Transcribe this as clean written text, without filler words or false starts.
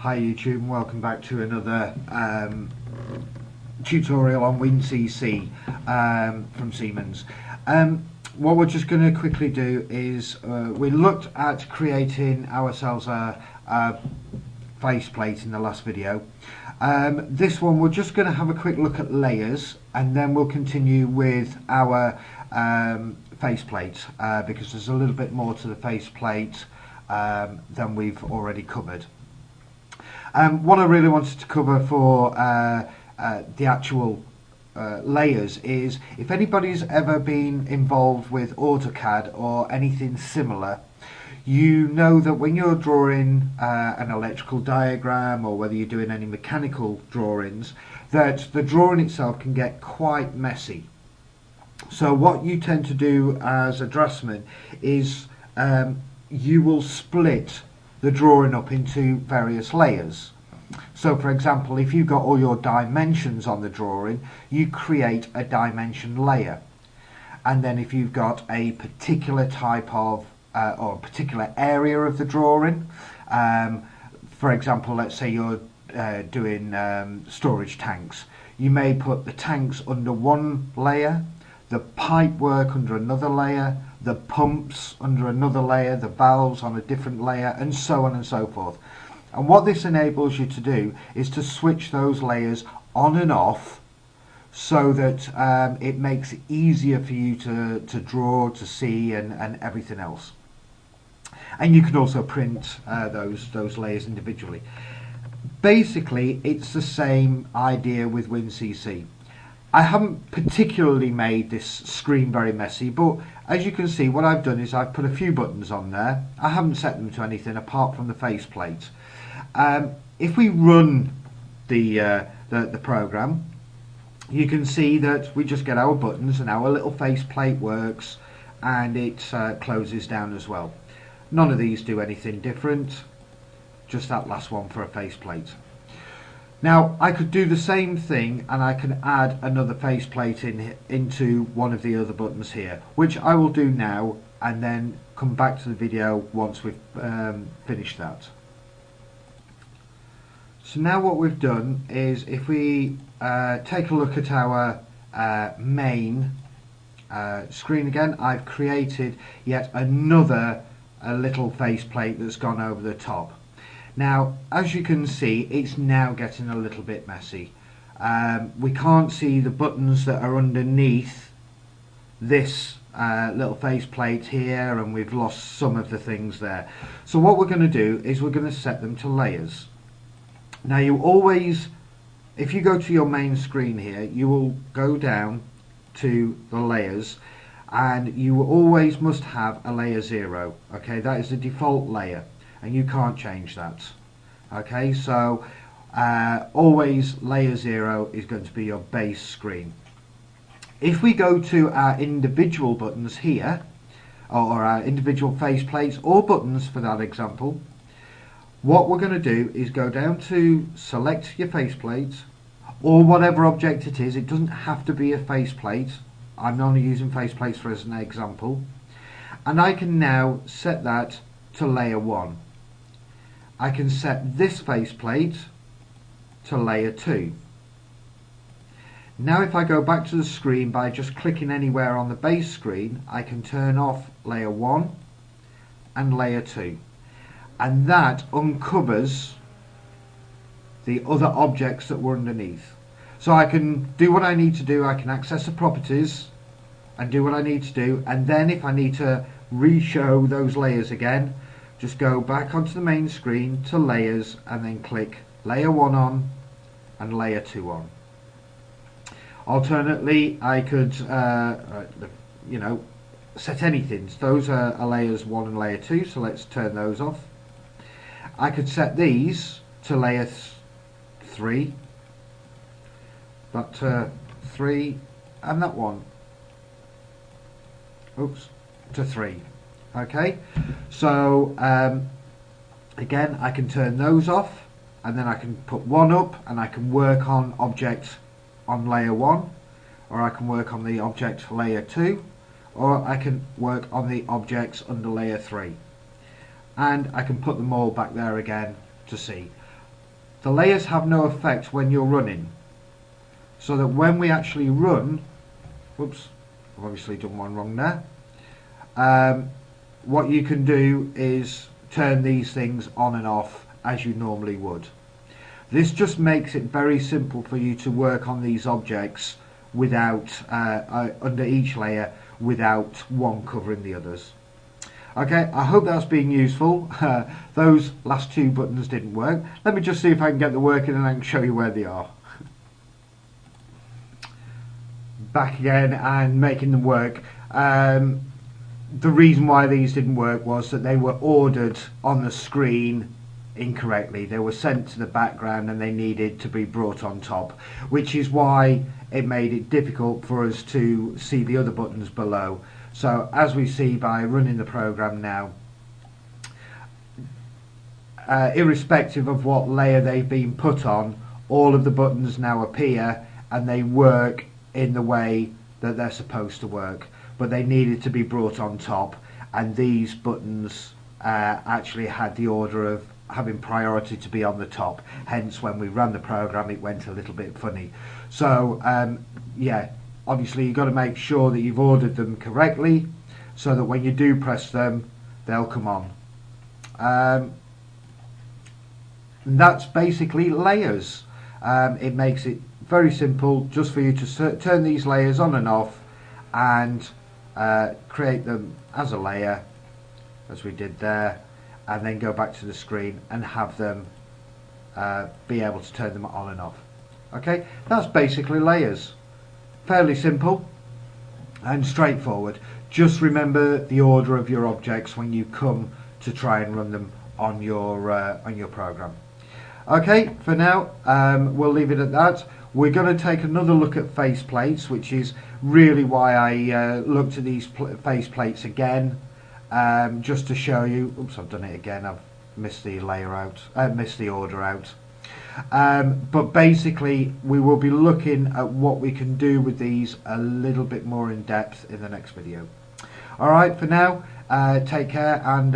Hi YouTube, and welcome back to another tutorial on WinCC from Siemens. What we're just going to quickly do is we looked at creating ourselves a faceplate in the last video. This one we're just going to have a quick look at layers, and then we'll continue with our faceplate because there's a little bit more to the faceplate than we've already covered. What I really wanted to cover for the actual layers is, if anybody's ever been involved with AutoCAD or anything similar, you know that when you're drawing an electrical diagram, or whether you're doing any mechanical drawings, that the drawing itself can get quite messy. So what you tend to do as a draftsman is you will split the drawing up into various layers. So for example, if you've got all your dimensions on the drawing, you create a dimension layer. And then if you've got a particular type of or a particular area of the drawing, for example, let's say you're doing storage tanks, you may put the tanks under one layer, the pipe work under another layer, the pumps under another layer, the valves on a different layer, and so on and so forth. And what this enables you to do is to switch those layers on and off, so that it makes it easier for you to draw, to see, and everything else. And you can also print those layers individually. Basically, it's the same idea with WinCC. I haven't particularly made this screen very messy, but as you can see, what I've done is I've put a few buttons on there. I haven't set them to anything apart from the faceplate. If we run the program, you can see that we just get our buttons and our little faceplate works, and it closes down as well. None of these do anything different, just that last one for a faceplate. Now I could do the same thing, and I can add another faceplate into one of the other buttons here, which I will do now, and then come back to the video once we've finished that. So now what we've done is, if we take a look at our main screen again, I've created yet another little faceplate that's gone over the top. Now, as you can see, it's now getting a little bit messy. We can't see the buttons that are underneath this little faceplate here, and we've lost some of the things there. So what we're going to do is we're going to set them to layers. Now you always, if you go to your main screen here, you will go down to the layers, and you always must have a layer 0. Okay, that is the default layer, and you can't change that. Okay, so always layer 0 is going to be your base screen. If we go to our individual buttons here, or our individual faceplates or buttons for that example, what we're going to do is go down to select your faceplate, or whatever object it is. It doesn't have to be a faceplate. I'm only using faceplates for as an example, and I can now set that to layer 1. I can set this faceplate to layer 2. Now if I go back to the screen by just clicking anywhere on the base screen, I can turn off layer 1 and layer 2, and that uncovers the other objects that were underneath. So I can do what I need to do. I can access the properties and do what I need to do, and then if I need to re-show those layers again, just go back onto the main screen to layers, and then click layer 1 on and layer 2 on. Alternately, I could set anything. So those are layers 1 and layer 2, so let's turn those off. I could set these to layer 3, that 3, and that one, oops, to 3. Okay, so again, I can turn those off, and then I can put one up, and I can work on object on layer 1, or I can work on the object layer 2, or I can work on the objects under layer 3. And I can put them all back there again to see. The layers have no effect when you're running, so that when we actually run, whoops, I've obviously done one wrong there. What you can do is turn these things on and off as you normally would. This just makes it very simple for you to work on these objects without under each layer, without one covering the others. Okay, I hope that's been useful. Those last two buttons didn't work. Let me just see if I can get them working and I can show you where they are. Back again and making them work. The reason why these didn't work was that they were ordered on the screen incorrectly. They were sent to the background and they needed to be brought on top, which is why it made it difficult for us to see the other buttons below. So as we see by running the program now, irrespective of what layer they've been put on, all of the buttons now appear and they work in the way that they're supposed to work, but they needed to be brought on top, and these buttons actually had the order of having priority to be on the top. Hence, when we ran the program, it went a little bit funny. So yeah, obviously you've got to make sure that you've ordered them correctly so that when you do press them, they'll come on. And that's basically layers. It makes it very simple just for you to turn these layers on and off and create them as a layer, as we did there, and then go back to the screen and have them be able to turn them on and off. Okay, that's basically layers. Fairly simple and straightforward. Just remember the order of your objects when you come to try and run them on your program. Okay, for now we'll leave it at that. We're going to take another look at face plates, which is really why I looked at these face plates again, just to show you. Oops, I've done it again. I've missed the layer out, missed the order out. But basically we will be looking at what we can do with these a little bit more in depth in the next video. Alright, for now, take care, and